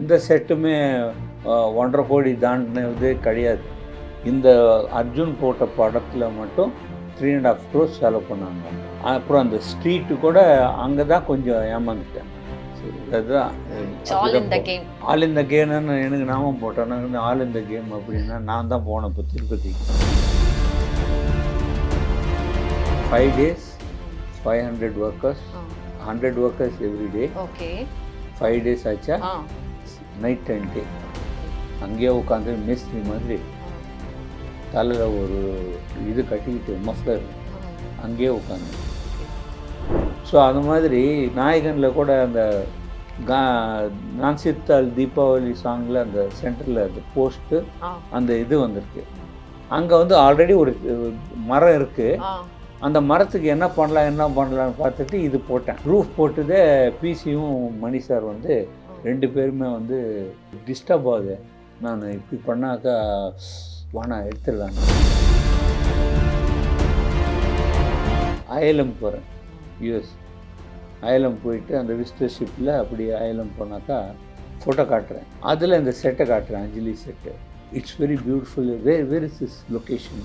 எந்த செட்டுமே 1.5 கோடி தாண்டினதே கிடையாது. இந்த அர்ஜுன் போட்ட படத்தில் மட்டும் 3.5 crores செலவு பண்ணாங்க. அப்புறம் அந்த ஸ்ட்ரீட்டு கூட அங்கே தான் கொஞ்சம் ஏமாந்துட்டேன். அதுதான் all in the game. All இந்த கேம்னு எனக்கு நாமம் போட்டேன். ஆல் இந்த கேம் அப்படின்னா நான் தான் போனேன் இப்போ திருப்பதிக்கு. 5 days, 500 workers, 100 workers every day. Okay. 5 days ஆச்சா, நைட் 10 day. அங்கேயே உட்காந்து மேஸ்திரி மாதிரி தலையில் ஒரு இது கட்டிக்கிட்டு மஃப்ளர் அங்கேயே உட்காந்து. ஸோ அந்த மாதிரி நாயகனில் கூட அந்த நான்சித்தால் தீபாவளி சாங்கில் அந்த சென்டரில் அந்த போஸ்ட்டு அந்த இது வந்திருக்கு. அங்கே வந்து ஆல்ரெடி ஒரு மரம் இருக்குது. அந்த மரத்துக்கு என்ன பண்ணலான்னு பார்த்துட்டு இது போட்டேன். ரூஃப் போட்டுதே பிசியும் மணி சார் வந்து 2 பேருமே வந்து டிஸ்டர்ப் ஆகுது. நான் இப்படி பண்ணாக்கா வானா எடுத்துடலாங்க. அயலம் போகிறேன், யூஎஸ் அயலம் போயிட்டு அந்த விசிட்டர் ஷிப்பில் அப்படி அயலம் போனாக்கா ஃபோட்டோ காட்டுறேன். அதில் இந்த செட்டை காட்டுறேன், Anjali set. It's very beautiful. Where is this location,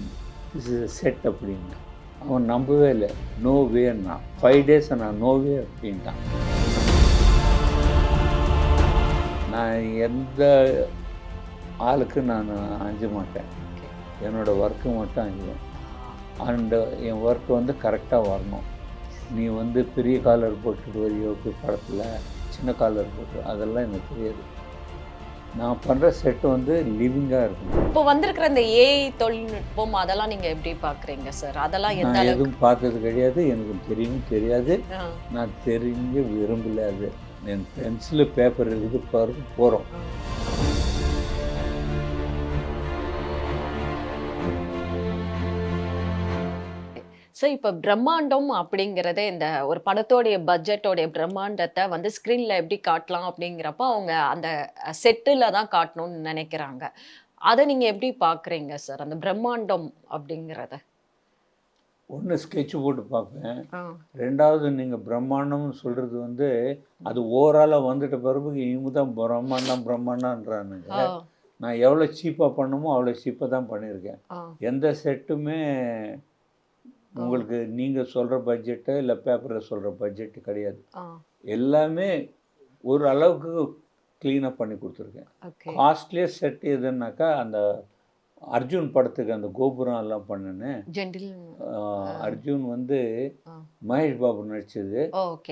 this is a set அப்படின்னு. அவன் நம்பவே இல்லை. நோ வேன்னா 5 days நான் நோ வே அப்படின்ட்டான். நான் எந்த ஆளுக்கு நான் அஞ்ச மாட்டேன். என்னோடய ஒர்க்கு மட்டும் அஞ்சுவேன். அண்டு என் ஒர்க்கு வந்து கரெக்டாக வரணும். நீ வந்து பெரிய காலர் போட்டுட்டு வரியோ படத்தில், சின்ன காலர் போட்டு அதெல்லாம் எனக்கு தெரியாது. நான் பண்ணுற செட்டு வந்து லிவிங்காக இருக்கும். இப்போ வந்திருக்கிற இந்த ஏஐ தொழில்நுட்பம் அதெல்லாம் நீங்கள் எப்படி பார்க்குறீங்க சார்? அதெல்லாம் நான் எதுவும் பார்த்தது கிடையாது, எனக்கு தெரியாது. நான் தெரிஞ்ச விரும்பல. அது என் பென்சிலு பேப்பர் இருக்குது போகிறோம். சார், இப்போ பிரம்மாண்டம் அப்படிங்கிறதே இந்த ஒரு படத்தோடைய பட்ஜெட்டோடைய பிரம்மாண்டத்தை வந்து ஸ்க்ரீனில் எப்படி காட்டலாம் அப்படிங்கிறப்ப அவங்க அந்த செட்டில் தான் காட்டணும்னு நினைக்கிறாங்க. அதை நீங்கள் எப்படி பார்க்குறீங்க சார், அந்த பிரம்மாண்டம் அப்படிங்கிறத? ஒன்று ஸ்கெட்ச் போட்டு பார்ப்பேன். 2வது நீங்கள் பிரம்மாண்டம்னு சொல்கிறது வந்து அது ஓவராலாக வந்துட்ட பிறகு இவங்க தான் பிரம்மாண்டன்றானுங்க. நான் எவ்வளோ சீப்பாக பண்ணணுமோ அவ்வளோ சீப்பாக தான் பண்ணியிருக்கேன். எந்த செட்டுமே உங்களுக்கு நீங்கள் சொல்கிற பட்ஜெட்டு இல்லை பேப்பரில் சொல்கிற பட்ஜெட்டு கிடையாது. எல்லாமே ஒரு அளவுக்கு க்ளீனாக பண்ணி கொடுத்துருக்கேன். காஸ்ட்லியஸ்ட் செட் எதுன்னாக்கா அந்த அர்ஜுன் படத்துக்கு அந்த கோபுரம் எல்லாம் பண்ணினேன். அர்ஜுன் வந்து மகேஷ் பாபு நடிச்சது.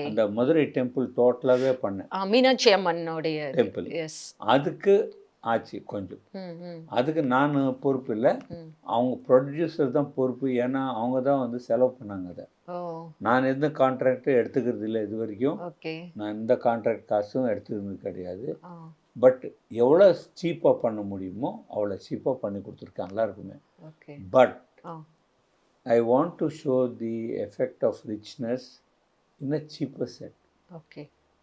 அந்த மதுரை டெம்பிள் டோட்டலாகவே பண்ணேன். மீனாட்சி அம்மனுடைய டெம்பிள். அதுக்கு ஆச்சு கொஞ்சம். அதுக்கு நான் பொறுப்பு இல்லை, அவங்க ப்ரொடியூசர் தான் பொறுப்பு. ஏன்னா அவங்க தான் வந்து செலவு பண்ணாங்க. அதை நான் எந்த கான்ட்ராக்டும் எடுத்துக்கிறது இல்லை இது வரைக்கும். நான் எந்த கான்ட்ராக்ட் காசும் எடுத்துக்கிறது கிடையாது. பட் எவ்வளோ சீப்பாக பண்ண முடியுமோ அவ்வளோ சீப்பாக பண்ணி கொடுத்துருக்கேன் எல்லாருக்குமே. But I want to show the effect of richness in a cheaper set.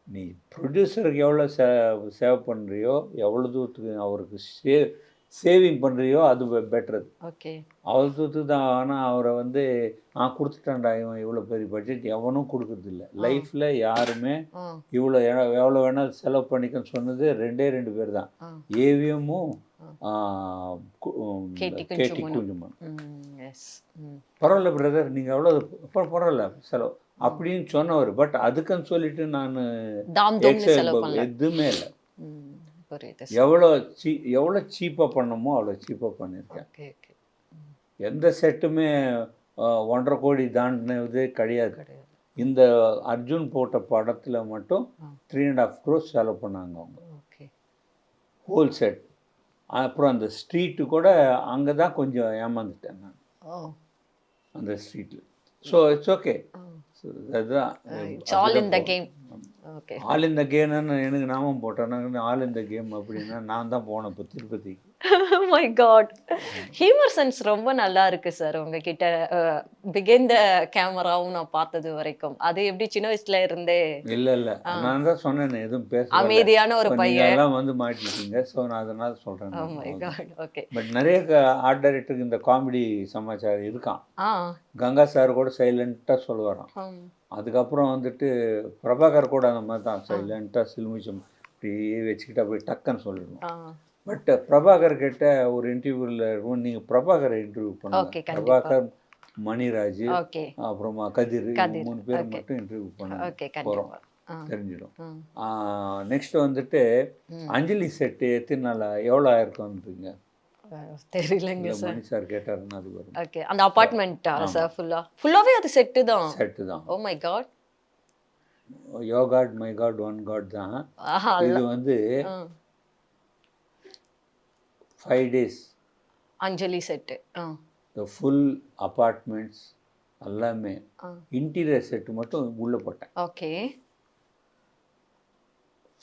நீ ப்ரொடியூசருக்கு எவ்வளோ சேவ் பண்ணுறியோ, எவ்வளோ தூரத்துக்கு அவருக்கு சேவிங் பண்ணுறியோ அது பெட்டர். அவ்வளோ தூரத்துக்கு தான். ஆனால் அவரை வந்து நான் கொடுத்துட்டேன்டா இவன் இவ்வளோ பெரிய பட்ஜெட் எவனும் கொடுக்குறதில்ல. லைஃப்பில் யாருமே இவ்வளோ எவ்வளோ வேணாலும் செலவு பண்ணிக்கன்னு சொன்னது 2 பேர் தான், ஏவிஎம்மும் கேடி குஞ்சுமன். பரவாயில்ல பிரதர், நீங்கள் எவ்வளோ பரவாயில்ல செலவு அப்படின்னு சொன்னவர். பட் அதுக்குன்னு சொல்லிட்டு நான் எதுவுமே இல்லை. எவ்வளோ சீப்பாக பண்ணணுமோ அவ்வளோ சீப்பாக பண்ணியிருக்கேன். எந்த செட்டுமே 1.5 கோடி தாண்டினதே கிடையாது. இந்த அர்ஜுன் போட்ட படத்தில் மட்டும் 3.5 crores செலவு பண்ணாங்க அவங்க, ஹோல் செட். அப்புறம் அந்த ஸ்ட்ரீட்டு கூட அங்கே தான் கொஞ்சம் ஏமாந்துட்டேன் நான், அந்த ஸ்ட்ரீட்டில். So it's okay. அதுதான் all in the game. All இந்த கேம்னு எனக்கு நாமம் போட்டேன். ஆல் இந்த கேம் அப்படின்னா நான் தான் போனேன் இப்போ திருப்பதிக்கு. மை காட், ஹியூமர் சென்ஸ் ரொம்ப நல்லா இருக்கு சார் உங்ககிட்ட. பிகின் த கேமராவும் நான் பார்த்தது வரைக்கும் அது எப்படி சின்ன வயசுல இருந்தே? இல்லை நான் தான் சொன்னேன் எதுவும் பேச, அமைதியான ஒரு பையன். எல்லாம் வந்து மாட்டிட்டீங்க. ஸோ நான் அதனால சொல்கிறேன். Oh my God. Okay. But நிறைய ஆர்ட் டைரக்டருக்கு இந்த காமெடி சமாச்சாரம் இருக்கான். கங்கா சார் கூட சைலண்ட்டாக சொல்லுவாராம். அதுக்கப்புறம் வந்துட்டு பிரபாகர் கூட அந்த மாதிரி தான் சைலண்ட்டாக சிலுமிச்சம் அப்படியே வச்சுக்கிட்டு அப்படியே டக்குன்னு சொல்லிடுவோம். பட் பிரபாகர் கிட்ட ஒரு இன்டர்வியூவில் நீங்கள் பிரபாகரை இன்டர்வியூ ஓகே பண்ணுங்க. கண்டிப்பா பிரபாகர், மணிராஜ், ஓகே அப்புறமா கதிர், இவங்க கதிர் 3 பேர் ஓகே மட்டும் இன்டர்வியூ பண்ணுங்க. ஓகே போகிறோம், கண்டிப்பா தெரிஞ்சிடும். ம் நெக்ஸ்ட் வந்துட்டு ம் அஞ்சலி செட்டு எத்தனை நாள் எவ்வளோ ஆயிருக்குன்றீங்க? தெரியலங்க இல்லை சார். மணி சார் கேட்டாருன்னு அது வரும். ஓகே அந்த அபார்ட்மெண்ட்டா ஆமா. சார் ஃபுல்லாவே அது செட்டு தான். செட்டு தான். Oh my God. Yo God my God one God தான். ஆஹா இது வந்து 5 days Anjali set the full apartments எல்லாமே இன்டீரியர் செட்டு மட்டும் உள்ளே போட்டேன். Okay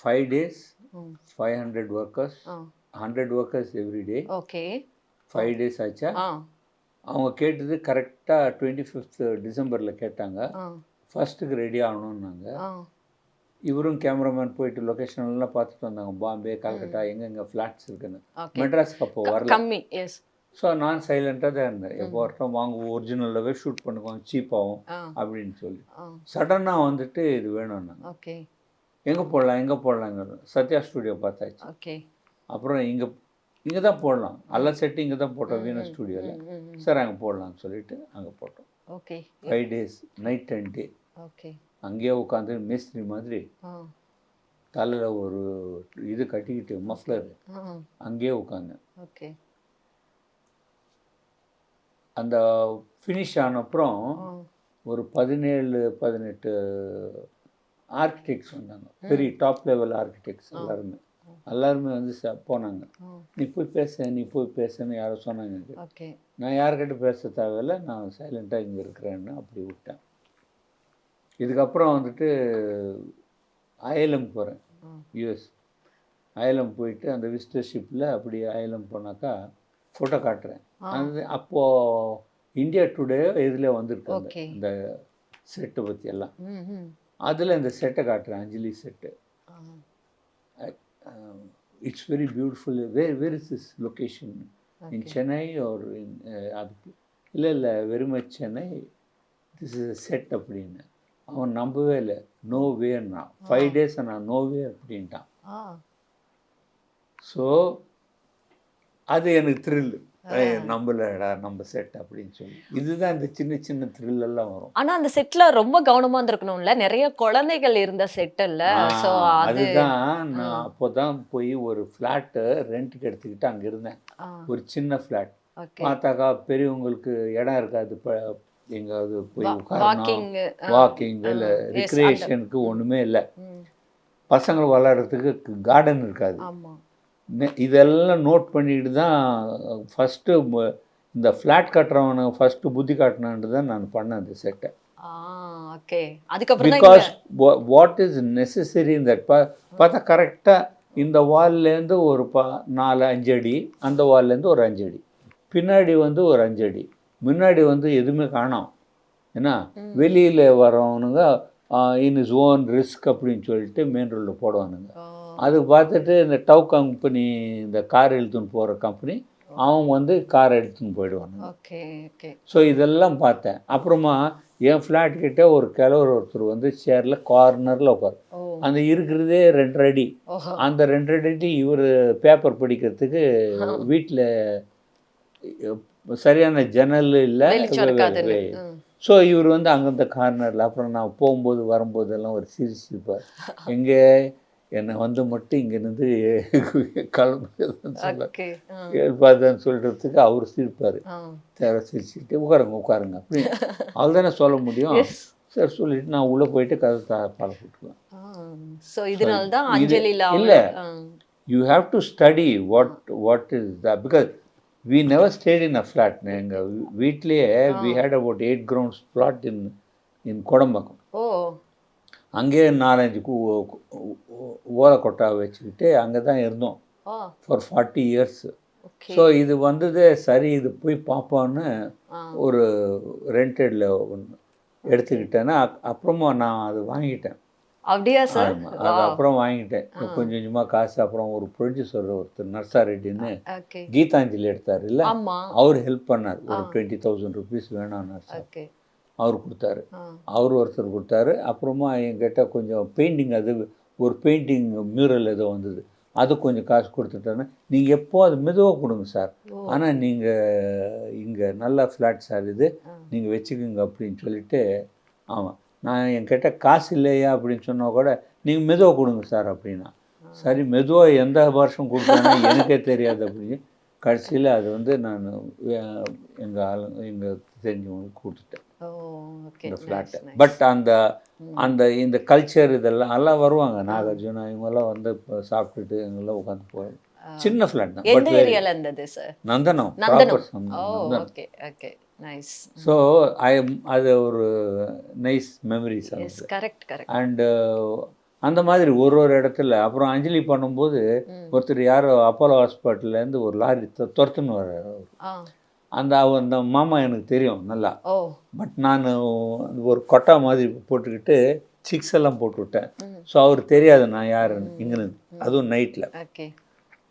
5 days 500 workers 100 workers every day. Okay 5 days ஆச்சா? அவங்க கேட்டது கரெக்டாக 25th டிசம்பரில் கேட்டாங்க. ஃபர்ஸ்ட்டுக்கு ரெடி ஆகணும்னாங்க. இவரும் கேமராமேன் போயிட்டு லொக்கேஷன்லாம் பார்த்துட்டு வந்தாங்க. பாம்பே, கல்கட்டா, எங்கெங்கே ஃப்ளாட்ஸ் இருக்குன்னு. மெட்ராஸ்க்கு அப்போ வரல. கம்மி எஸ். ஸோ நான் சைலண்ட்டாக தான் இருந்தேன். எப்போ வரட்டும் வாங்க ஒரிஜினலாகவே ஷூட் பண்ணுவோம் சீப்பாகும் அப்படின்னு சொல்லி. சடனாக வந்துட்டு இது வேணும்னா ஓகே எங்கே போடலாங்க சத்யா ஸ்டூடியோ பார்த்தாச்சு. ஓகே அப்புறம் இங்கே தான் போடலாம், எல்லா செட்டு இங்கே தான் போட்டோம் வீணா ஸ்டூடியோவில். சார் அங்கே போடலாம்னு சொல்லிட்டு அங்கே போட்டோம். Okay 5 days night and day okay அங்கேயே உட்காந்து மேஸ்திரி மாதிரி தலையில் ஒரு இது கட்டிக்கிட்டு மஃப்ளர் அங்கேயே உட்காந்தேன். ஓகே அந்த ஃபினிஷ் ஆன அப்புறம் ஒரு 17-18 ஆர்கிடெக்ட்ஸ் வந்தாங்க. பெரிய டாப் லெவல் ஆர்கிடெக்ட்ஸ் எல்லாருமே வந்து போனாங்க. நீ போய் பேசுன்னு யாரோ சொன்னாங்க எனக்கு. ஓகே நான் யார்கிட்ட பேச தேவையில்லை, நான் சைலண்ட்டாக இங்கே இருக்கிறேன்னு அப்படி விட்டேன். இதுக்கப்புறம் வந்துட்டு அயலம் போகிறேன், யூஎஸ். அயலம் போயிட்டு அந்த விசிட்டர்ஷிப்பில் அப்படி அயலம் போனாக்கா ஃபோட்டோ காட்டுறேன். அது அப்போது இந்தியா டுடே இதில் வந்திருக்காங்க இந்த செட்டை பற்றி எல்லாம். அதில் இந்த செட்டை காட்டுறேன், Anjali set. It's very beautiful. Where is this location in Chennai ஒரு அதுக்கு இல்லை very much Chennai, this is set அப்படின்னு. அவன் நம்பவே இல்லை. நோ வேன்னா 5 days நான் நோவே அப்படின்ட்டான். ஸோ அது எனக்கு த்ரில். நம்பலடா நம்ம செட் அப்படின்னு சொல்லி. இதுதான் இந்த சின்ன சின்ன த்ரில் எல்லாம் வரும். ஆனா அந்த செட்ல ரொம்ப கவனமா இருந்திருக்கணும்ல, நிறைய குழந்தைகள் இருந்த செட் இல்ல. சோ அதுதான் நான் அப்போதான் போய் ஒரு ஃப்ளாட்டு ரெண்ட்டுக்கு எடுத்துக்கிட்டு அங்கே இருந்தேன். ஒரு சின்ன ஃப்ளாட். பார்த்தாக்கா பெரியவங்களுக்கு இடம் இருக்காது, எங்காவது போய் உட்காரணும், வாக்கிங் இல்லை ரிக்ரியேஷனுக்கு ஒன்றுமே இல்லை. பசங்க விளையாடுறதுக்கு கார்டன் இருக்காது. இதெல்லாம் நோட் பண்ணிட்டு தான் ஃபஸ்ட்டு இந்த ஃப்ளாட் கட்டுறவனை ஃபஸ்ட்டு புத்தி காட்டினான்ட்டு தான் நான் பண்ணேன் அந்த செட்டை. பிகாஸ் வாட் இஸ் நெசசரி இந்த பார்த்தா கரெக்டாக இந்த வால்லேருந்து ஒரு 4-5 அடி, அந்த வால்லேருந்து ஒரு 5 அடி, பின்னாடி வந்து ஒரு 5 அடி, முன்னாடி வந்து எதுவுமே காணோம். ஏன்னா வெளியில் வரவனுங்க இன் இஸ் ஓன் ரிஸ்க் அப்படின்னு சொல்லிட்டு மெயின் ரோடில் போடுவானுங்க. அது பார்த்துட்டு இந்த டவ் கம்பெனி, இந்த கார் எடுத்துன்னு போகிற கம்பெனி, அவன் வந்து கார் எடுத்துன்னு போயிடுவானுங்க. ஸோ இதெல்லாம் பார்த்தேன். அப்புறமா என் ஃப்ளாட் கிட்டே ஒரு கிழவர் ஒருத்தர் வந்து சேரில் கார்னரில் உட்கார். அந்த இருக்கிறதே 2 அடி. அந்த 2 அடி இவர் பேப்பர் படிக்கிறதுக்கு வீட்டில் சரியான ஜன்னல் இல்லை. ஸோ இவர் வந்து அங்கந்த கார்னரில். அப்புறம் நான் போகும்போது வரும்போதெல்லாம் ஒரு சிரிப்பார். எங்கே என்னை வந்து மட்டும் இங்கேருந்து கிளம்புன்னு சொல்கிறதுக்கு அவர் சிரிப்பார். தேவை சிரிச்சுக்கிட்டு உட்காருங்க அப்படி அவள் தானே சொல்ல முடியும். சரி சொல்லிட்டு நான் உள்ளே போயிட்டு கதை பாட போட்டுக்குவேன். இல்லை, you have to study what is that, because we never stayed in a flat. எங்கள் வீட்லேயே we had about 8 grounds plot in Kodambakkam. அங்கே 4-5 ஓலை கொட்டா வச்சுக்கிட்டு அங்கே தான் இருந்தோம் ஃபார் 40 years. ஸோ இது வந்ததே சரி, இது போய் பார்ப்போன்னு ஒரு ரெண்டடில் ஒன்று எடுத்துக்கிட்டேன்னா அப்புறமா நான் அது வாங்கிட்டேன். அப்படியா சார்? அது அப்புறம் வாங்கிட்டேன் கொஞ்சம் கொஞ்சமாக காசு. அப்புறம் ஒரு ப்ரொடியூசர் ஒருத்தர் நர்சாரெட்டின்னு கீதாஞ்சலி எடுத்தார் இல்லை, அவர் ஹெல்ப் பண்ணார். ஒரு 20,000 rupees வேணாம் நர்சார், அவர் கொடுத்தாரு. அவர் ஒருத்தர் கொடுத்தாரு. அப்புறமா என்கிட்ட கொஞ்சம் பெயிண்டிங் அது ஒரு பெயிண்டிங் மியூரல் ஏதோ வந்தது, அது கொஞ்சம் காசு கொடுத்துட்டேன்னா, நீங்கள் எப்போ அது மெதுவாக கொடுங்க சார், ஆனால் நீங்கள் இங்கே நல்ல ஃப்ளாட் சார் இது, நீங்கள் வச்சுக்கோங்க அப்படின்னு சொல்லிட்டு. ஆமாம், நான் என்கிட்ட காசு இல்லையா அப்படின்னு சொன்னால் கூட நீங்கள் மெதுவாக கொடுங்க சார் அப்படின்னா. சரி, மெதுவாக எந்த வருஷம் கொடுத்தேன்னா எனக்கே தெரியாது அப்படின்னு கடைசியில் அது வந்து நான் எங்கள் தெரிஞ்சவங்களுக்கு கொடுத்துட்டேன் இந்த ஃப்ளாட்டை. பட் அந்த இந்த கல்ச்சர் இதெல்லாம் எல்லாம் வருவாங்க, நாகார்ஜுனா இவங்கெல்லாம் வந்து சாப்பிட்டுட்டு எங்கெல்லாம் உட்காந்து போய் சின்ன ஃப்ளாட் தான். எந்த ஏரியால இருந்தது sir? Nandanam. Okay okay, nice. So அது ஒரு nice memories. Correct correct. And அந்த மாதிரி ஒரு இடத்துல அப்புறம் அஞ்சலி பண்ணும்போது ஒருத்தர் யாரோ அப்போலோ ஹாஸ்பிட்டல்லேருந்து ஒரு லாரி துரத்துன்னு வர்றாரு. அந்த மாமா எனக்கு தெரியும் நல்லா. பட் நான் ஒரு கொட்டா மாதிரி போட்டுக்கிட்டு சிக்ஸ் எல்லாம் போட்டு விட்டேன். ஸோ அவர் தெரியாது நான் யாருன்னு இங்கேருந்து, அதுவும் நைட்டில்.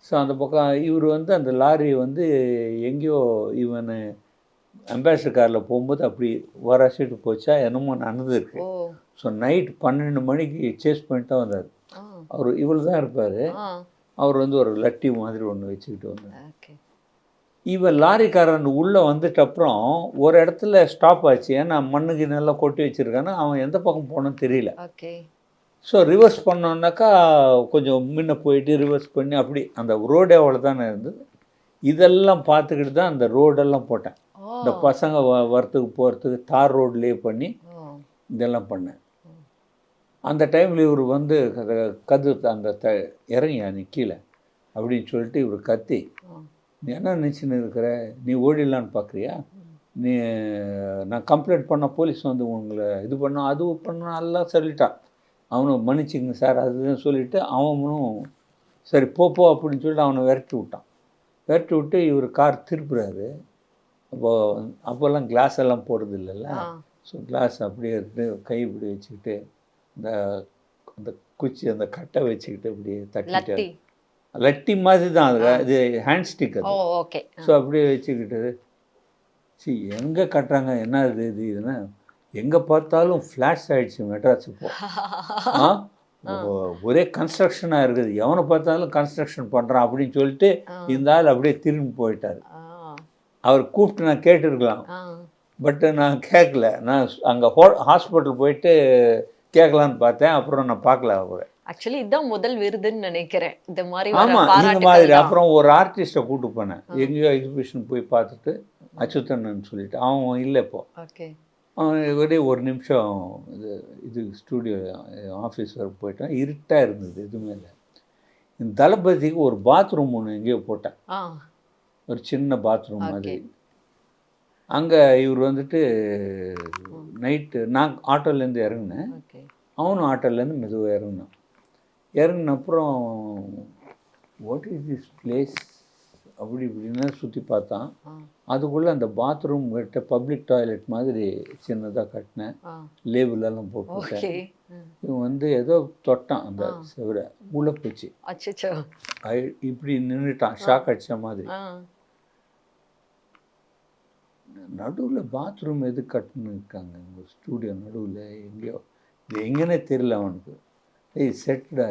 ஸோ அந்த பக்கம் இவர் வந்து அந்த லாரி வந்து எங்கேயோ இவன் அம்பாசிடர் காரில் போகும்போது அப்படி வராசிட்டு போச்சா என்னமோ நடந்துருக்கு. ஸோ நைட் 12 மணிக்கு சேஸ் பண்ணிட்டு தான் வந்தார். அவர் இவ்வளோ தான் இருப்பார். அவர் வந்து ஒரு லட்டி மாதிரி ஒன்று வச்சுக்கிட்டு வந்தார். இவன் லாரிக்காரன் உள்ளே வந்துட்டு அப்புறம் ஒரு இடத்துல ஸ்டாப் ஆச்சு. ஏன்னா மண்ணுக்கு நல்லா கொட்டி வச்சுருக்கான்னு அவன் எந்த பக்கம் போனோன்னு தெரியல. ஸோ ரிவர்ஸ் பண்ணோன்னாக்கா கொஞ்சம் முன்ன போயிட்டு ரிவர்ஸ் பண்ணி அப்படி அந்த ரோடே அவ்வளோ தானே இருந்தது. இதெல்லாம் பார்த்துக்கிட்டு தான் அந்த ரோடெல்லாம் போட்டேன். இந்த பசங்க வரத்துக்கு போகிறதுக்கு தார் ரோட்லேயே பண்ணி இதெல்லாம் பண்ணேன். அந்த டைமில் இவர் வந்து அந்த இறங்கி நீ கீழே அப்படின்னு சொல்லிட்டு இவர் கத்தி, நீ என்ன நினச்சின்னு இருக்கிற, நீ ஓடிடலான்னு பார்க்குறியா, நீ நான் கம்ப்ளைண்ட் பண்ண போலீஸ் வந்து உங்களை இது பண்ண அது பண்ண எல்லாம் சொல்லிட்டான். அவனும் மன்னிச்சிங்க சார் அதுதான் சொல்லிவிட்டு அவனும் சரி போ அப்படின்னு சொல்லிட்டு அவனை விரட்டி விட்டு இவர் கார் திருப்புறாரு. அப்போல்லாம் கிளாஸ் எல்லாம் போடுறது இல்லைல்ல. ஸோ கிளாஸ் அப்படியே இருந்து கை இப்படி வச்சுக்கிட்டு அந்த குச்சி அந்த கட்டை வச்சுக்கிட்டு இப்படி தட்டிட்டு, லட்டி மாதிரி தான் அது, இது ஹேண்ட் ஸ்டிக் அது. ஸோ அப்படியே வச்சுக்கிட்டு எங்கே கட்டுறாங்க என்ன இதுன்னா எங்கே பார்த்தாலும் ஃப்ளாட்ஸ் ஆகிடுச்சு மெட்ராஸ் இப்போ. ஒரே கன்ஸ்ட்ரக்ஷனாக இருக்குது, எவனை பார்த்தாலும் கன்ஸ்ட்ரக்ஷன் பண்ணுறான் அப்படின்னு சொல்லிட்டு இந்த ஆள் அப்படியே திரும்பி போயிட்டார். அவர் கூப்பிட்டு நான் கேட்டுருக்கலாம், பட்டு நான் கேட்கல. நான் அங்கே ஹாஸ்பிட்டல் போயிட்டு கேட்கலான்னு பார்த்தேன், அப்புறம் நான் பார்க்கல அவரை. ஆக்சுவலி இதுதான் முதல் விருதுன்னு நினைக்கிறேன் இந்த மாதிரி. ஆமாம், இந்த மாதிரி. அப்புறம் ஒரு ஆர்டிஸ்ட்டை கூப்பிட்டு போனேன், எங்கேயோ எக்ஸிபிஷன் போய் பார்த்துட்டு அச்சுத்தன்னு சொல்லிட்டு. அவன் இல்லை இப்போ. ஒரே ஒரு நிமிஷம் இது ஸ்டூடியோ ஆஃபீஸ் ஒர்க் போயிட்டேன். இருட்டாக இருந்தது, எதுவுமே இல்லை. இந்த தளபதிக்கு ஒரு பாத்ரூம் ஒன்று எங்கேயோ போட்டேன், ஒரு சின்ன பாத்ரூம் மாதிரி. அங்கே இவர் வந்துட்டு நைட்டு நான் ஆட்டோலேருந்து இறங்கினேன், அவனும் ஆட்டோலேருந்து மெதுவாக இறங்கினான். இறங்கின அப்புறம் வாட் இஸ் திஸ் பிளேஸ் அப்படி இப்படின்னு சுற்றி பார்த்தான். அதுக்குள்ளே அந்த பாத்ரூம் கிட்ட பப்ளிக் டாய்லெட் மாதிரி சின்னதாக கட்டினேன், லேபிளெல்லாம் போட்டுவிட்டேன். இவன் வந்து ஏதோ தொட்டான் அந்த செவரை, உள்ள போச்சு. இப்படி நின்றுட்டான், ஷாக் அடித்த மாதிரி. நடுவில் பாத்ரூம் எது கட்டுன்னு இருக்காங்க, ஒரு ஸ்டூடியோ நடுவில் எங்கேயோ, இது எங்கேனே தெரியல அவனுக்கு. செட்டடா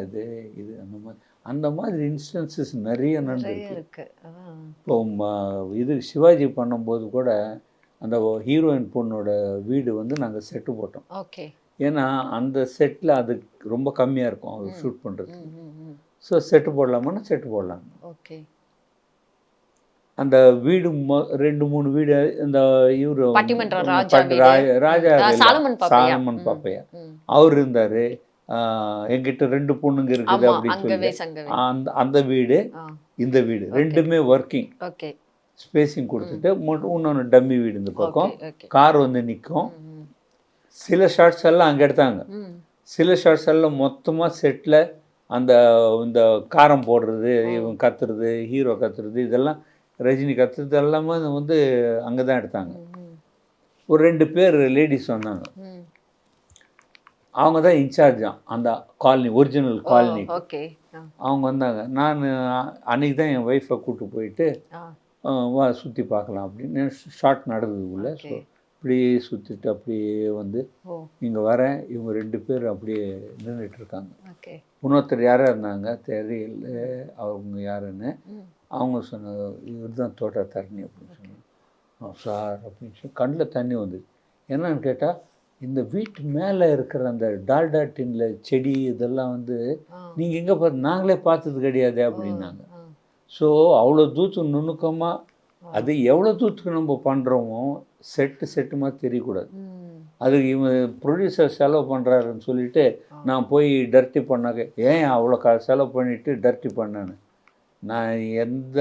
இது அந்த மாதிரி இன்ஸ்டன்சஸ் நிறைய நடந்துருக்கு. இப்போ இது சிவாஜி பண்ணும்போது கூட அந்த ஹீரோயின் பொண்ணோட வீடு வந்து நாங்கள் செட்டு போட்டோம். ஏன்னா அந்த செட்டில் அது ரொம்ப கம்மியாக இருக்கும் அவர் ஷூட் பண்ணுறது. ஸோ செட்டு போடலாமான்னா செட்டு போடலாம். அந்த வீடு 2-3 வீடு இந்த இவரு ராஜா சாலமன் பாப்பையா அவர் இருந்தார். என்கிட்ட 2 பொண்ணுங்க இருக்குது அப்படின்னு சொல்லி அந்த வீடு இந்த வீடு ரெண்டுமே ஒர்க்கிங், ஸ்பேஸிங் கொடுத்துட்டு இன்னொன்று டம்மி வீடு இந்த பக்கம். கார் வந்து நிற்கும். சில ஷார்ட்ஸ் எல்லாம் அங்கே எடுத்தாங்க, சில ஷார்ட்ஸ் எல்லாம் மொத்தமாக செட்டில் அந்த இந்த காரம் போடுறது, இவன் கத்துறது, ஹீரோ கத்துறது, இதெல்லாம் ரஜினி கத்துறது எல்லாமே வந்து அங்கே தான் எடுத்தாங்க. ஒரு 2 பேர் லேடிஸ் வந்தாங்க, அவங்க தான் இன்சார்ஜாம் அந்த காலனி, ஒரிஜினல் காலனி. அவங்க வந்தாங்க. நான் அன்றைக்கி தான் என் ஒய்ஃபை கூப்பிட்டு போயிட்டு வா சுற்றி பார்க்கலாம் அப்படின்னு ஷார்ட் நடந்ததுக்குள்ளே. ஸோ அப்படியே சுற்றிட்டு அப்படியே வந்து ஓ இங்கே வரேன். இவங்க 2 பேர் அப்படியே நின்றுட்டு இருக்காங்க. ஓகே இன்னொருத்தர் யாராக இருந்தாங்க தெரியல அவங்க யாருன்னு. ம் அவங்க சொன்னாங்க இவர் தான் தோட்டத்தரணி அப்படின்னு சொன்னாங்க. சார் அப்படின்னு சொல்லி கண்ணில் தண்ணி வந்துச்சு. என்னன்னு கேட்டால் இந்த வீட்டு மேலே இருக்கிற அந்த டால்டா டின்ல செடி இதெல்லாம் வந்து ஆ நீங்கள் எங்கே பார்த்து நாங்களே பார்த்தது கிடையாது அப்படின்னாங்க. ஆ ஸோ அவ்வளோ தூரத்துக்கு நுணுக்கமாக அது எவ்வளோ தூரத்துக்கு நம்ம பண்ணுறோமோ செட்டுமாக தெரியக்கூடாது. ம் அதுக்கு இவன் ப்ரொடியூசர் செலவு பண்ணுறாருன்னு சொல்லிட்டு நான் போய் டர்ட்டி பண்ணாக்க ஏன் அவ்வளோ செலவு பண்ணிவிட்டு டர்ட்டி பண்ணேன்னு. நான் எந்த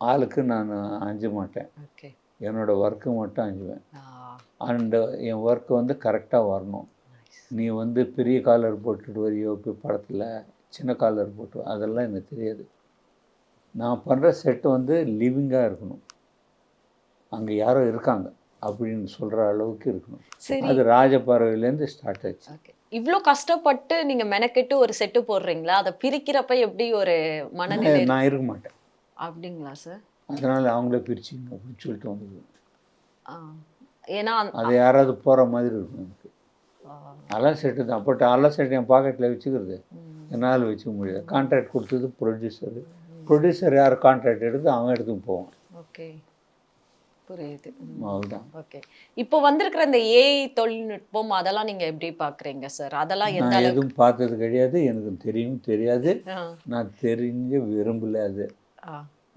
ஆளுக்கு நான் அஞ்ச மாட்டேன். ஓகே என்னோடய ஒர்க்கு மட்டும் அஞ்சுவேன். ஆ அண்டு என் ஒர்க்கு வந்து கரெக்டாக வரணும். நைஸ் நீ வந்து பெரிய காலர் போட்டுட்டு வரியோ இப்போ படத்தில் சின்ன காலர் போட்டு அதெல்லாம் எனக்கு தெரியாது. நான் பண்ணுற செட்டு வந்து லிவிங்காக இருக்கணும். அங்கே யாரோ இருக்காங்க அப்படின்னு சொல்கிற அளவுக்கு இருக்கணும். சரி அது ராஜபார்வையிலேருந்து ஸ்டார்ட் ஆச்சு. ஓகே இவ்ளோ கஷ்டப்பட்டு நீங்க மெனக்கெட்டு ஒரு செட்டு போடுறீங்களா அதை பிரிக்கிறப்ப எப்படி ஒரு மனநிலை நான் இருக்க மாட்டேன். அப்படிங்களா சார் அதனால் அவங்களே பிரிச்சுங்க அப்படின்னு சொல்லிட்டு வந்தது. ஆ ஏன்னா அது யாராவது போகிற மாதிரி இருக்கும் எனக்கு. ஆ, அலை செட்டு தான் பட் அலை செட்டு என் பாக்கெட்டில் வச்சுக்கிறது ம், என்னால் வச்சுக்க முடியாது. கான்ட்ராக்ட் கொடுத்தது ப்ரொடியூசரு. ப்ரொடியூசர் யார் கான்ட்ராக்ட் எடுத்து அவன் எடுத்துன்னு போவான். ஓகே புரியுது அவ்வளோதான். ஓகே இப்போ வந்திருக்கிற இந்த ஏஐ தொழில்நுட்பம் அதெல்லாம் நீங்க எப்படி பாக்குறீங்க சார் அதெல்லாம் எந்த நான் அளவுக்கு எதுவும் பார்த்தது கிடையாது. எனக்கு தெரியாது. ஆ, நான் தெரிஞ்ச விரும்பல. அது ஆ,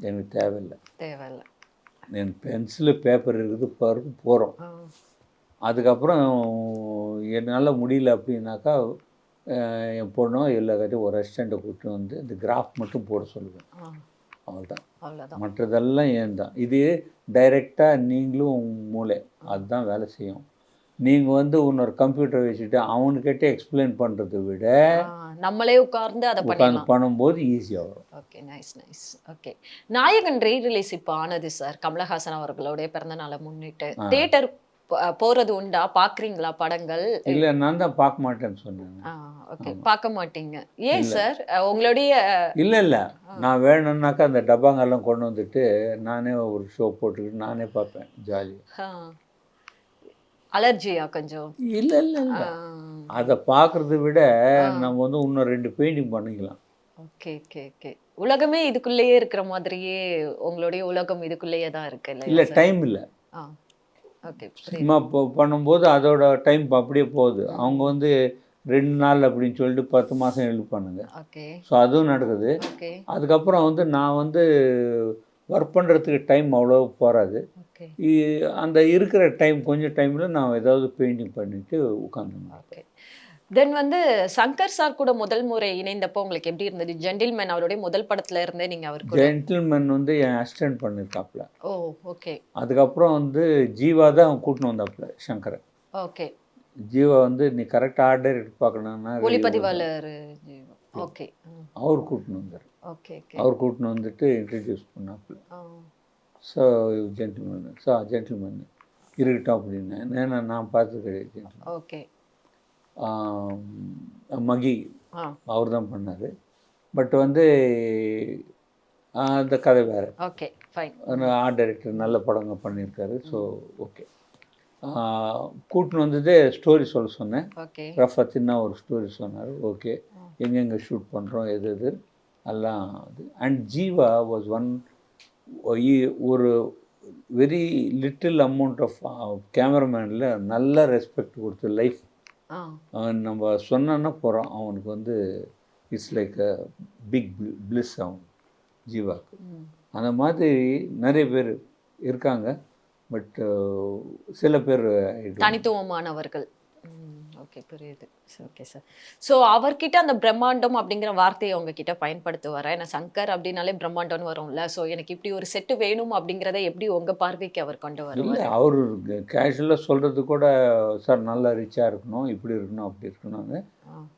எனக்கு தேவையில்லை. தேவையில்லை என் பென்சிலு பேப்பர் இருக்குது பாருக்கு போகிறோம். ஆ, அதுக்கப்புறம் என்னால் முடியல அப்படின்னாக்கா என் பொண்ணோ எல்லாத்தையும் ஒரு அசிஸ்டண்ட்டை கூப்பிட்டு வந்து இந்த கிராஃப் மட்டும் போட சொல்லுவேன். ஆ, அவ்வளோதான். அவ்வளவுதான் மற்றதெல்லாம் ஏன் தான். இது டைரெக்டாக நீங்களும் உங்க மூளை அதுதான் வேலை செய்யும். நீங்கள் வந்து இன்னொரு கம்ப்யூட்டர் வச்சுட்டு அவனுக்கிட்ட எக்ஸ்பிளைன் பண்ணுறதை விட நம்மளே உட்கார்ந்து அதை உட்காந்து பண்ணலாம் பண்ணும்போது ஈஸியாக வரும். ஓகே நைஸ் நைஸ் ஓகே நாயகன் ரீ-ரிலீஸ் இப்போ ஆனது சார் கமலஹாசன் அவர்களுடைய பிறந்த நாளை முன்னிட்டு தியேட்டர் போறது உண்டா பாக்குறீங்களா படங்கள் இல்லை நான் தான் பார்க்க மாட்டேன்னு சொன்னேன். ஓகே பார்க்க மாட்டீங்க ஏன் சார் உங்களுடைய இல்லை நான் வேணும்னாக்கா அந்த டப்பாங்கெல்லாம் கொண்டு வந்துட்டு நானே ஒரு ஷோ போட்டுக்கிட்டு நானே பார்ப்பேன் ஜாலியாக. அலர்ஜியா கொஞ்சம் இல்லை அதை பார்க்குறத விட நம்ம வந்து இன்னும் 2 பெயிண்டிங் பண்ணிக்கலாம். ஓகே ஓகே ஓகே உலகமே இதுக்குள்ளேயே இருக்கிற மாதிரியே உங்களுடைய உலகம் இதுக்குள்ளேயே தான் இருக்கு இல்லை இல்லையா டைம் இல்லை. ஓகே சும்மா பண்ணும்போது அதோட டைம் அப்படியே போகுது. அவங்க வந்து 2 நாள் அப்படின்னு சொல்லிட்டு 10 மாதம் எழுப்பானுங்க. ஓகே ஸோ அதுவும் நடக்குது. ஓகே அதுக்கப்புறம் வந்து நான் வந்து ஒர்க் பண்ணுறதுக்கு டைம் அவ்வளோ போகாது. ஓகே அந்த இருக்கிற டைம் கொஞ்சம் டைமில் நான் ஏதாவது பெயிண்டிங் பண்ணிவிட்டு உட்காந்துருந்தேன். ஓகே தென் வந்து சங்கர் சார் கூட முதல் முறை இணைந்தப்போ உங்களுக்கு எப்படி இருந்தது ஜென்டில்மேன் அவருடைய முதல் படத்துல இருந்தே நீங்க அவர் கூட ஜென்டில்மேன் வந்து என் அசிஸ்டன்ட் பண்ணியிருக்காப்புல. ஓ ஓகே அதுக்கப்புறம் வந்து ஜீவா தான் கூட்டின்னு வந்தாப்புல சங்கரை. ஓகே ஜீவா வந்து நீ கரெக்டாக ஆர்டர் எடுத்து பார்க்கணுன்னா ஒளிப்பதிவாளர் ஓகே அவர் கூட்டின்னு வந்தார். ஓகே ஓகே அவர் கூட்டின்னு வந்துட்டு இன்ட்ரடியூஸ் பண்ணாப்புல. ஸோ ஜென்டில்மேன் இருக்கட்டும் அப்படின்னு ஏன்னா நான் பார்த்தது கிடையாது. ஓகே மகி அவர் தான் பண்ணார். பட் வந்து அந்த கதை வேறு. ஓகே ஃபைன் ஆர்ட் டைரக்டர் நல்ல படங்கள் பண்ணியிருக்காரு. ஸோ ஓகே கூட்டின்னு வந்தது ஸ்டோரி சொல்ல சொன்னேன். ஓகே ரஃபத்தின்னா ஒரு ஸ்டோரி சொன்னார். ஓகே எங்கெங்கே ஷூட் பண்ணுறோம் எது எல்லாம் அது. அண்ட் ஜீவா வாஸ் ஒரு வெரி லிட்டில் அமௌண்ட் ஆஃப் கேமராமேனில் நல்ல ரெஸ்பெக்ட் கொடுத்து லைஃப் நம்ம சொன்னோன்னா போகிறோம் அவனுக்கு வந்து it's like a big bliss அவன் ஜீவாக்கு. அந்த மாதிரி நிறைய பேர் இருக்காங்க. பட் சில பேர் தனித்துவமானவர்கள். ஓகே புரியுது. Okay sir. ஸோ அவர்கிட்ட அந்த பிரம்மாண்டம் அப்படிங்கிற வார்த்தையை உங்ககிட்ட பயன்படுத்துவாரா? ஏன்னா சங்கர் அப்படின்னாலே பிரம்மாண்டம்னு வரும்ல. ஸோ எனக்கு இப்படி ஒரு செட்டு வேணும் அப்படிங்கிறத எப்படி உங்கள் பார்வைக்கு அவர் கொண்டு வருவார்? இல்லை அவர் கேஷுவலாக சொல்கிறது கூட சார் நல்லா ரிச்சாக இருக்கணும் இப்படி இருக்கணும் அப்படி இருக்கணும்னு.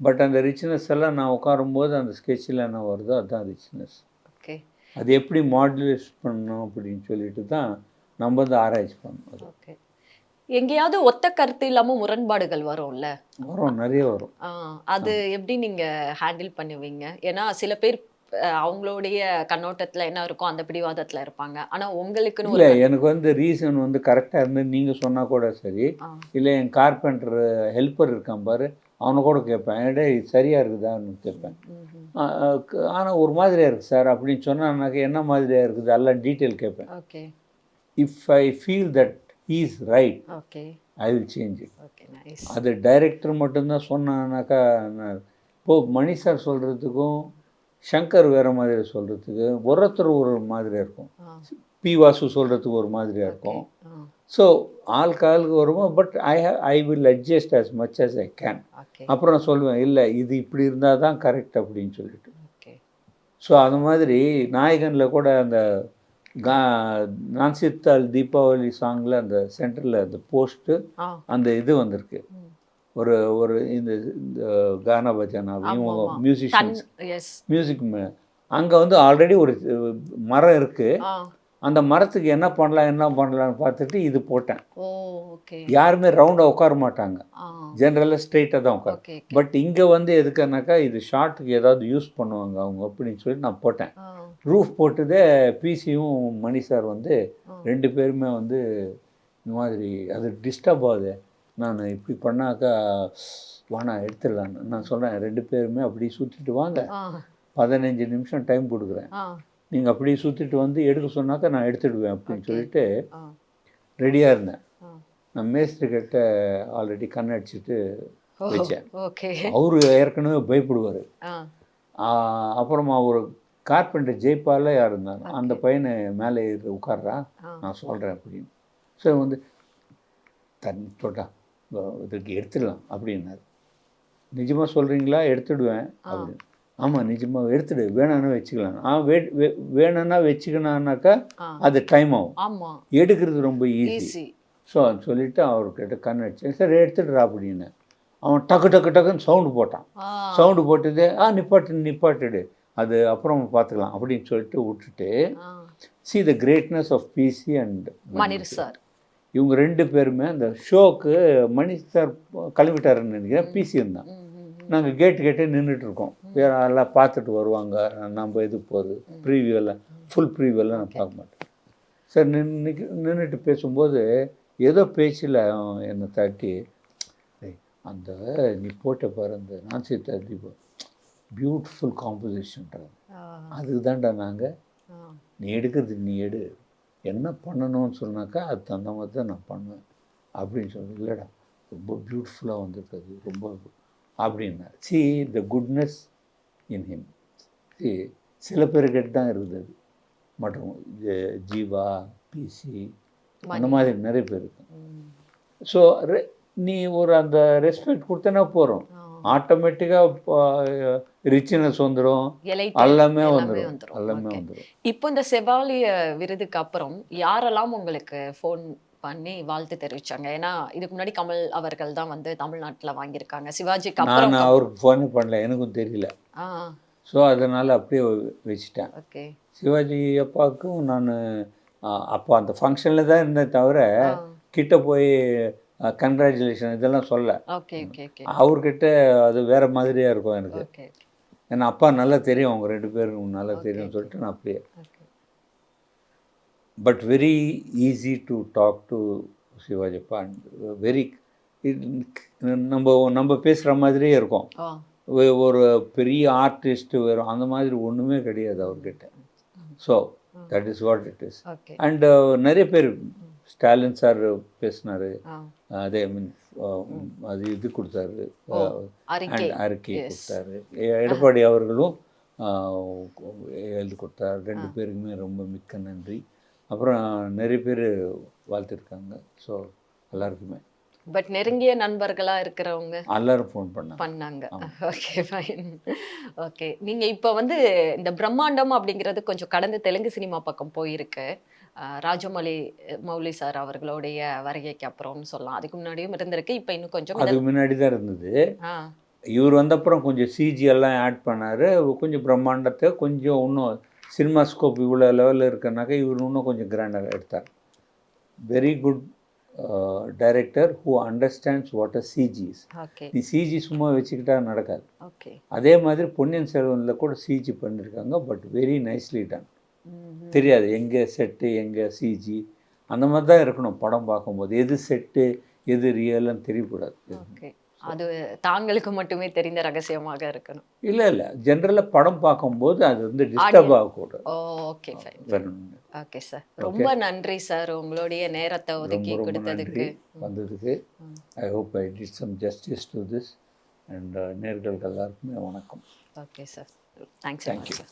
பட் அந்த ரிச்னஸ் எல்லாம் நான் உட்காரும்போது அந்த ஸ்கெட்சில் என்ன வருதோ அதுதான் ரிச்னஸ். ஓகே அது எப்படி மாடுலேட் பண்ணணும் அப்படின்னு சொல்லிட்டு தான் நம்ம வந்து ஆராய்ச்சி பண்ணணும். ஓகே எங்கேயாவது ஒத்த கருத்து இல்லாமல் முரண்பாடுகள் வரும்ல? நிறைய வரும். அது எப்படி நீங்கள் ஹேண்டில் பண்ணுவீங்க? ஏன்னா சில பேர் அவங்களுடைய கண்ணோட்டத்துல என்ன இருக்கோ அந்த பிடிவாதத்துல இருப்பாங்க. ஆனா உங்களுக்குன்னு இல்லை, ஒரு எனக்கு வந்து ரீசன் வந்து கரெக்டாக இருந்து நீங்கள் சொன்னால் கூட சரி, ஆ. இல்லை என் கார்பெண்டர் ஹெல்ப்பர் இருக்கான் பாரு, அவனை கூட கேட்பேன், டேய் இது சரியாக இருக்குதான்னு கேட்பேன். ம்ஹ்ம். ஆனால் ஒரு மாதிரியாக இருக்குது சார் அப்படின்னு சொன்னான்னாக்க என்ன மாதிரியாக இருக்குது எல்லாம் டீட்டெயில் கேட்பேன். Okay. If I feel that he is right okay. I will change it. Okay. Nice. அது டைரக்டர் மட்டும்தான் சொன்னானாக்கா இப்போது மணி சார் சொல்கிறதுக்கும் சங்கர் வேறு மாதிரி சொல்கிறதுக்கு ஒருத்தர் ஒரு மாதிரியாக இருக்கும். ஆ. பி வாசு சொல்கிறதுக்கு ஒரு மாதிரியாக ஓகே. இருக்கும். ஆ. ஸோ ஆளுக்கு வருவோம். But I will adjust as much as I can. Okay. அப்புறம் நான் சொல்லுவேன், இல்லை இது இப்படி இருந்தால் தான் கரெக்ட் அப்படின்னு சொல்லிட்டு. ஓகே. ஸோ அது மாதிரி நாயகனில் கூட அந்த கா நான்சித்தால் தீபாவளி சாங்கில் அந்த சென்டரில் அந்த போஸ்ட்டு ஆ. அந்த இது வந்திருக்கு. ம். ஒரு ஒரு இந்த இந்த கானா பஜானா இவங்க ஆமாமா. Musicians S. மியூசிக் அங்கே வந்து ஆல்ரெடி ஒரு மரம் இருக்குது. ஆ. அந்த மரத்துக்கு என்ன பண்ணலான்னு பார்த்துட்டு இது போட்டேன். ஓ. ஓகே. யாருமே ரவுண்டாக உட்கார மாட்டாங்க, ஆ. ஜென்ரலாக ஸ்ட்ரெயிட்டாக தான் உட்காரு. ஓகே. பட் இங்கே வந்து எதுக்குன்னாக்கா இது ஷார்ட்டுக்கு ஏதாவது யூஸ் பண்ணுவாங்க அவங்க அப்படின்னு சொல்லி நான் போட்டேன். ஆ. ரூஃப் போட்டதே பிசியும் மணி சார் வந்து ஆ. 2 பேருமே வந்து இந்த மாதிரி அது டிஸ்டர்ப் ஆகுது, நான் இப்படி பண்ணாக்கா வானா எடுத்துடலான்னு நான் சொல்கிறேன். 2 பேருமே அப்படியே சுற்றிட்டு வாங்க, ஆ. 15 நிமிஷம் டைம் கொடுக்குறேன், ஆ. நீங்கள் அப்படியே சுற்றிட்டு வந்து எடுக்க சொன்னாக்கா நான் எடுத்துடுவேன் அப்படின்னு ஓகே. சொல்லிட்டு ஆ. ரெடியாக இருந்தேன். ஆ. நான் மேஸ்திரி கிட்ட ஆல்ரெடி கண்ணடிச்சிட்டு ஓ. வச்சேன். ஓகே. அவரு ஏற்கனவே பயப்படுவார். ஆ. அப்புறமா ஒரு கார்பெண்டர் ஜெய்பால யார் இருந்தாங்க, அந்த ஓகே. பையனை மேலே ஏறி உட்கார்றா, ஆ. நான் சொல்கிறேன் அப்படின்னு. ஸோ வந்து தண்ணி போட்டா இதுக்கு எடுத்துடலாம் அப்படின்னாரு. நிஜமாக சொல்கிறீங்களா? எடுத்துடுவேன் ஆ. அப்படின்னு. ஆமாம் நிஜமாக எடுத்துடு, வேணான்னா வச்சுக்கலாம். வேணும்னா வச்சுக்கணான்னாக்கா ஆ. அது டைம் ஆகும், ஆமா. எடுக்கிறது ரொம்ப ஈஸி. ஈஸி. ஸோ அது சொல்லிவிட்டு அவர்கிட்ட கண்ணடிச்சேன். சரி எடுத்துடுறா அப்படின்னு. அவன் டக்கு டக்கு டக்குன்னு சவுண்டு போட்டான். ஆ. சவுண்டு போட்டது நிப்பாட்டுடு, அது அப்புறம் பார்த்துக்கலாம் அப்படின்னு சொல்லிட்டு விட்டுட்டு, ஆ. See the greatness of PC and Mani sir. இவங்க 2 பேருமே அந்த ஷோக்கு மணி சார் கிளம்பிட்டாருன்னு நினைக்கிறேன், பிசி இருந்தான். ம். ம். ம். நாங்கள் கேட்டே நின்றுட்டு இருக்கோம். வேறு எல்லாம் பார்த்துட்டு வருவாங்க, நம்ம இது போகுது ப்ரீவியூவெல்லாம், ஃபுல் ப்ரீவியூவெல்லாம் நான் பார்க்க மாட்டேன். சார் நின்றுட்டு பேசும்போது ஏதோ பேச்சில் என்னை தட்டி, அந்த நீ போட்ட பாரு அந்த நான்சித்தா தீபா பியூட்டிஃபுல் காம்போசிஷன்றாங்க, ஆ. அதுக்கு தான்டா நாங்கள், ஆ. நீ எடுக்கிறது நீ எடு, என்ன பண்ணணும்னு சொன்னாக்கா அது தகுந்த மாதிரி தான் நான் பண்ணுவேன் அப்படின்னு சொல்லி. இல்லைடா ரொம்ப பியூட்டிஃபுல்லாக வந்திருக்குது ரொம்ப அப்படின்னா. See the goodness in him. C சில பேர்கிட்ட தான் இருக்குது அது மட்டும், ஜீவா பிசி அந்த மாதிரி நிறைய பேர் இருக்கு. ம். ஸோ நீ ஒரு அந்த ரெஸ்பெக்ட் கொடுத்தனா போகிறோம், ஆ. ஆட்டோமேட்டிக்காக ரிச்னஸ் வந்துடும், எலைட் எல்லாமே எல்லாமே வந்துடும், வந்துரும். எல்லாமே ஓகே. வந்துடும். இப்போ இந்த செவாலிய விருதுக்கு அப்புறம் யாரெல்லாம் உங்களுக்கு ஃபோன் பண்ணி வாழ்த்து தெரிவிச்சாங்க? ஏன்னா இதுக்கு முன்னாடி கமல் அவர்கள் தான் வந்து தமிழ்நாட்டுல வாங்கியிருக்காங்க. சிவாஜிக்கு அப்புறம் நான் அவருக்கு ஃபோனே பண்ணல, எனக்கும் தெரியல. ஆ. ஸோ அதனால் அப்படியே வச்சுட்டேன். ஓகே. சிவாஜி அப்பாவுக்கும் நான் அப்போ அந்த ஃபங்க்ஷனில் தான் இருந்தேன் தவிர ஆ. கிட்ட போய் கங்க்ராச்சுலேஷன் இதெல்லாம் சொல்ல. ஓகே. ஓகே. ஓகே. அவர்கிட்ட அது வேறு மாதிரியாக இருக்கும் எனக்கு. ஓகே. ஏன்னா அப்பா நல்லா தெரியும், அவங்க 2 பேரும் நல்லா ஓகே. தெரியும்னு சொல்லிட்டு நான் அப்படியே. Okay. But very easy to talk to Sivaji அப்பா. வெரி நம்ம பேசுகிற மாதிரியே இருக்கும். ஆ. ஒரு பெரிய ஆர்டிஸ்ட்டு வரும் அந்த மாதிரி ஒன்றுமே கிடையாது அவர்கிட்ட. So that is what it is. Okay. And நிறைய பேர் ஸ்டாலின் சார் பேசினார், ஆ. அதே மீன் அது இது கொடுத்தாரு, ஓ, அறிக்கை. அறிக்கை Yes. கொடுத்தாரு. எடப்பாடி அவர்களும் எழுதி கொடுத்தாரு. 2 பேருக்குமே ரொம்ப மிக்க நன்றி. அப்புறம் நிறைய பேர் வாழ்த்திருக்காங்க. ஸோ எல்லாருக்குமே. பட் நெருங்கிய நண்பர்களா இருக்கிறவங்க எல்லாரும் ஃபோன் பண்ணாங்க. Okay, fine. ஓகே. நீங்க இப்போ வந்து இந்த பிரம்மாண்டம் அப்படிங்கிறது கொஞ்சம் கடந்து தெலுங்கு சினிமா பக்கம் போயிருக்கு. மௌலி சார் அவர்களுடைய வருகைக்கு அப்புறம்னு சொல்லலாம். அதுக்கு முன்னாடியும் இருந்திருக்கு. இப்போ இன்னும் கொஞ்சம் அதுக்கு முன்னாடி தான் இருந்தது. ஆ. இவர் வந்தப்புறம் கொஞ்சம் சிஜி எல்லாம் ஆட் பண்ணார். கொஞ்சம் பிரம்மாண்டத்தை கொஞ்சம் இன்னும் சினிமா ஸ்கோப் இவ்வளோ லெவலில் இருக்குனாக்கா இவர் இன்னும் கொஞ்சம் கிராண்டாக எடுத்தார். Very good director who understands what a CG is. Okay நீ சிஜி சும்மா வச்சுக்கிட்டா நடக்காது. ஓகே அதே மாதிரி பொன்னியின் செல்வனில் கூட சிஜி பண்ணியிருக்காங்க, பட் வெரி நைஸ்லி டன். தெரியாது எங்கே செட்டு எங்கே சிஜி, அந்த மாதிரி தான் இருக்கணும் படம் பார்க்கும்போது. எது செட்டு எது ரியல்னு தெரியக்கூடாது. ஓகே அது தாங்களுக்கு மட்டுமே தெரிந்த ரகசியமாக இருக்கணும். இல்லை ஜென்ரலாக படம் பார்க்கும்போது அது வந்து டிஸ்டர்ப் ஆகக்கூடாது. Okay fine. வேணும். ஓகே சார், ரொம்ப நன்றி சார் உங்களுடைய நேரத்தை ஒதுக்கி ரொம்ப கொடுத்ததுக்கு. நன்றி வந்ததுக்கு. I hope I did some justice to this. And நேயர்களுக்கு எல்லாருக்குமே வணக்கம். Okay sir, thanks.